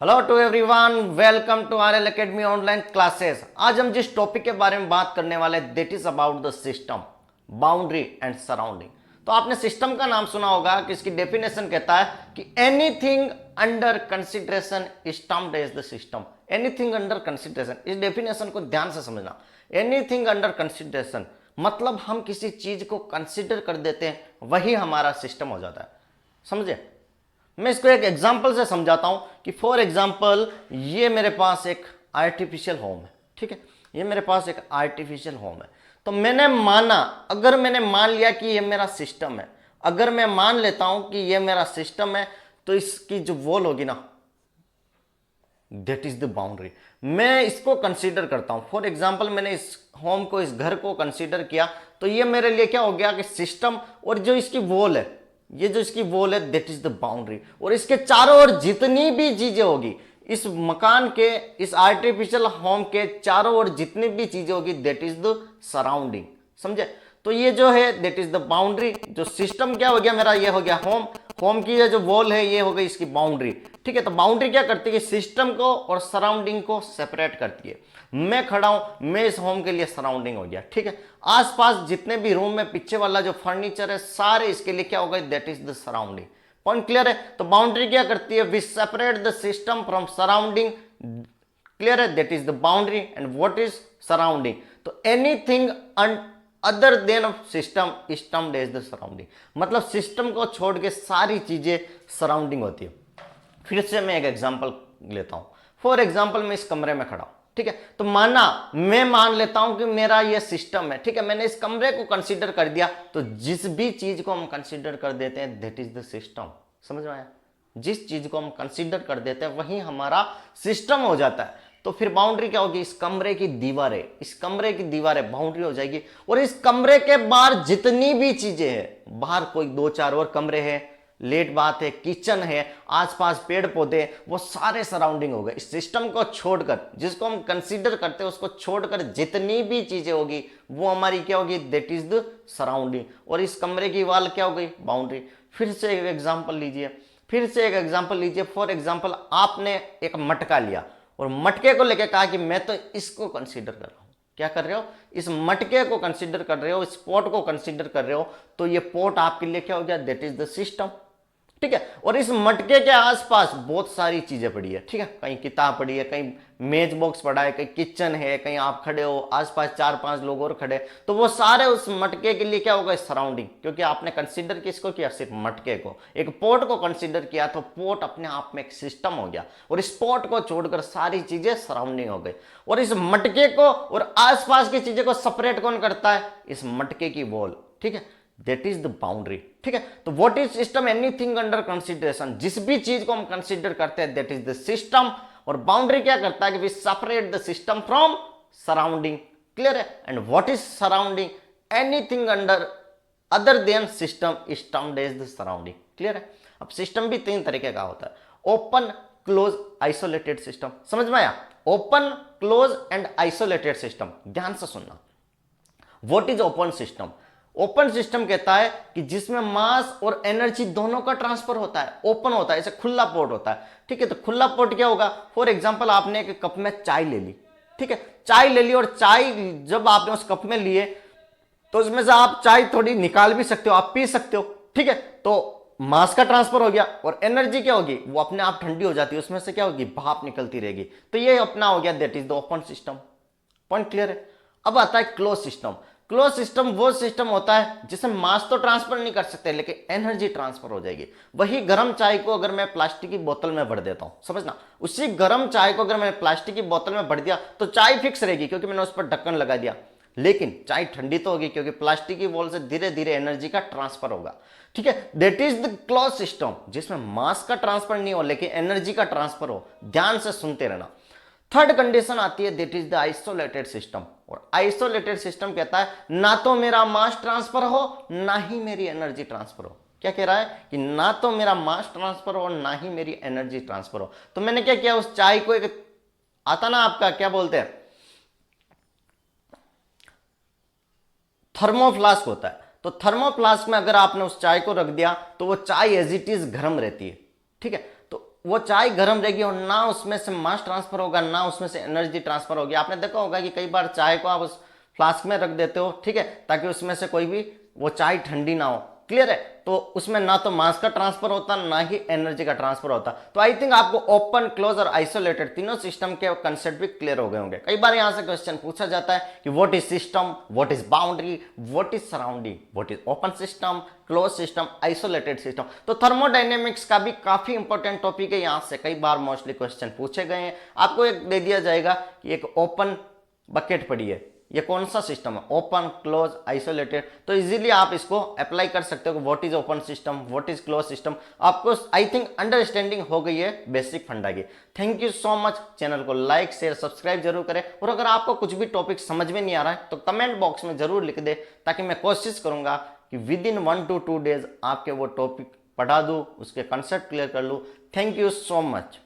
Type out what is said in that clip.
Hello to everyone, welcome to RL academy online classes. आज हम जिस टॉपिक के बारे में बात करने वाले that is about the system, boundary and surrounding. तो आपने सिस्टम का नाम सुना होगा कि इसकी डेफिनेशन कहता है कि anything under consideration is termed as the system. Anything under consideration, इस डेफिनेशन को ध्यान से समझना। एनीथिंग अंडर कंसिडरेशन मतलब हम किसी चीज को कंसिडर कर देते हैं, वही हमारा सिस्टम हो जाता है। समझे? मैं इसको एक एग्जाम्पल से समझाता हूं कि फॉर एग्जाम्पल ये मेरे पास एक आर्टिफिशियल होम है। ठीक है, ये मेरे पास एक आर्टिफिशियल होम है। तो मैंने माना, अगर मैंने मान लिया कि ये मेरा सिस्टम है, अगर मैं मान लेता हूं कि ये मेरा सिस्टम है, तो इसकी जो वॉल होगी ना, दैट इज द बाउंड्री। मैं इसको कंसीडर करता हूं। फॉर एग्जाम्पल मैंने इस होम को, इस घर को कंसीडर किया, तो ये मेरे लिए क्या हो गया कि सिस्टम, और जो इसकी वॉल है, ये जो इसकी वॉल है दैट इज द बाउंड्री। और इसके चारों ओर जितनी भी चीजें होगी, इस मकान के, इस आर्टिफिशियल होम के चारों ओर जितनी भी चीजें होगी दैट इज द सराउंडिंग। समझे? तो ये जो है दैट इज द बाउंड्री। जो सिस्टम क्या हो गया मेरा, ये हो गया होम। होम की जो वॉल है ये हो गई इसकी बाउंड्री। ठीक है, तो बाउंड्री क्या करती है, सिस्टम को और सराउंडिंग को सेपरेट करती है। मैं खड़ा हूं, मैं इस होम के लिए सराउंडिंग हो गया। ठीक है, आसपास जितने भी रूम में पीछे वाला जो फर्नीचर है, सारे इसके लिए क्या होगा, that is the surrounding. Point clear है? तो बाउंड्री क्या करती है, we separate the system from surrounding. Clear है? That is the boundary. And what is surrounding? तो anything other than system is termed as the surrounding. मतलब system को छोड़ के सारी चीजें सराउंडिंग होती है। फिर से मैं एक एग्जांपल लेता हूं। फॉर एग्जांपल मैं इस कमरे में खड़ा हूं। ठीक है, तो माना, मैं मान लेता हूं कि मेरा ये सिस्टम है। ठीक है, मैंने इस कमरे को कंसीडर कर दिया। तो जिस भी चीज को हम कंसीडर कर देते हैं दैट इज द सिस्टम। समझ में आया? जिस चीज को हम कंसीडर कर देते हैं वही हमारा सिस्टम हो जाता है। तो फिर बाउंड्री क्या होगी, इस कमरे की दीवारें, इस कमरे की दीवारें बाउंड्री हो जाएगी। और इस कमरे के बाहर जितनी भी चीजें हैं, बाहर कोई दो चार और कमरे हैं, लेट बात है, किचन है, आसपास पेड़ पौधे, वो सारे सराउंडिंग हो गए। इस सिस्टम को छोड़कर, जिसको हम कंसीडर करते हैं उसको छोड़कर जितनी भी चीजें होगी वो हमारी क्या होगी, दैट इज द सराउंडिंग। और इस कमरे की वॉल क्या हो गई, बाउंड्री। फिर से एक एग्जांपल लीजिए, फिर से एक एग्जांपल लीजिए। फॉर एग्जांपल आपने एक मटका लिया और मटके को लेकर कहा कि मैं तो इसको कंसीडर कर रहा हूं। क्या कर रहे हो, इस मटके को कंसीडर कर रहे हो, इस पोट को कंसीडर कर रहे हो। तो ये पोट आपके लिए क्या हो गया, दैट इज द सिस्टम। ठीक है, और इस मटके के आसपास बहुत सारी चीजें पड़ी है। ठीक है, कहीं किताब पड़ी है, कहीं मेज बॉक्स पड़ा है, कहीं किचन है, कहीं आप खड़े हो, आसपास चार पांच लोग और खड़े। तो वो सारे उस मटके के लिए क्या होगा, सराउंडिंग। क्योंकि आपने कंसीडर किसको किया, सिर्फ मटके को। एक पोट को कंसीडर किया तो पोट अपने आप में एक सिस्टम हो गया। और इस पोट को छोड़कर सारी चीजें सराउंडिंग हो गई। और इस मटके को और आसपास की चीजें को सेपरेट कौन करता है, इस मटके की वॉल। ठीक है, दैट इज द बाउंड्री। ठीक है, तो what is system, anything under consideration, जिस भी चीज को हम कंसीडर करते हैं दैट इज द सिस्टम। और बाउंड्री क्या करता है कि we separate the system from surrounding. Clear है? And what is surrounding, anything under other than system is termed as the surrounding. Clear है? अब सिस्टम भी तीन तरीके का होता है, ओपन, क्लोज, आइसोलेटेड सिस्टम। समझ में आया? Open, close and isolated system. ध्यान से सुनना। What is open system? Open system कहता है कि जिसमें मास और एनर्जी दोनों का ट्रांसफर होता है, ओपन होता है, जैसे खुला पोर्ट होता है। ठीक है, तो खुला पोर्ट क्या होगा, फॉर एग्जांपल आपने एक कप में चाय ले ली। ठीक है, चाय ले ली, और चाय जब आपने उस कप में लिए तो उसमें से आप चाय थोड़ी निकाल भी सकते हो, आप पी सकते हो। ठीक है, तो मास का ट्रांसफर हो गया। और एनर्जी क्या होगी, वो अपने आप ठंडी हो जाती है, उसमें से क्या होगी, भाप निकलती रहेगी। तो ये अपना हो गया, that is the open system. Point clear है? अब आता है क्लोज सिस्टम। क्लोज सिस्टम वो सिस्टम होता है जिसमें मास तो ट्रांसफर नहीं कर सकते, लेकिन एनर्जी ट्रांसफर हो जाएगी। वही गर्म चाय को अगर मैं प्लास्टिक की बोतल में भर देता हूं, समझना, उसी गर्म चाय को अगर मैंने प्लास्टिक की बोतल में भर दिया तो चाय फिक्स रहेगी क्योंकि मैंने उस पर ढक्कन लगा दिया। लेकिन चाय ठंडी तो होगी क्योंकि प्लास्टिक की बॉल से धीरे धीरे एनर्जी का ट्रांसफर होगा। ठीक है, that is the close system, जिसमें मास का ट्रांसफर नहीं हो लेकिन एनर्जी का ट्रांसफर हो। ध्यान से सुनते रहना। थर्ड कंडीशन आती है, that is the isolated system. और आइसोलेटेड सिस्टम कहता है ना तो मेरा मास ट्रांसफर हो ना ही मेरी एनर्जी ट्रांसफर हो। क्या कह रहा है कि ना तो मेरा मास ट्रांसफर हो ना ही मेरी एनर्जी ट्रांसफर हो। तो मैंने क्या किया, उस चाय को, एक आता ना आपका क्या बोलते हैं, थर्मोफ्लास्क होता है। तो थर्मोफ्लास्क में अगर आपने उस चाय को रख दिया तो वो चाय एज इट इज गर्म रहती है। ठीक है, तो वो चाय गर्म रहेगी और ना उसमें से मास ट्रांसफर होगा, ना उसमें से एनर्जी ट्रांसफर होगी। आपने देखा होगा कि कई बार चाय को आप उस फ्लास्क में रख देते हो, ठीक है, ताकि उसमें से कोई भी वो चाय ठंडी ना हो, क्लियर है। तो उसमें ना तो मास का ट्रांसफर होता, ना ही एनर्जी का ट्रांसफर होता। तो आई थिंक आपको ओपन, क्लोज और आइसोलेटेड तीनों सिस्टम के कंसेप्ट भी क्लियर हो गए होंगे। कई बार यहां से क्वेश्चन पूछा जाता है कि what is system, what is boundary, what is surrounding, what is open system, close system, isolated system. तो थर्मोडाइनेमिक्स का भी काफी इंपॉर्टेंट टॉपिक है, यहां से कई बार मोस्टली क्वेश्चन पूछे गए हैं। आपको एक दे दिया जाएगा कि एक ओपन बकेट पड़ी है, ये कौन सा सिस्टम है, ओपन, क्लोज, आइसोलेटेड। तो इजीली आप इसको अप्लाई कर सकते हो, what is open system, what is close system. आपको आई थिंक अंडरस्टैंडिंग हो गई है बेसिक फंडा की। Thank you so much. Channel को लाइक, शेयर, सब्सक्राइब जरूर करें, और अगर आपको कुछ भी टॉपिक समझ में नहीं आ रहा है तो कमेंट बॉक्स में जरूर लिख दे, ताकि मैं कोशिश करूंगा कि विद इन 1 to 2 days आपके वो टॉपिक पढ़ा दूं, उसके कंसेप्ट क्लियर कर लूं। Thank you so much.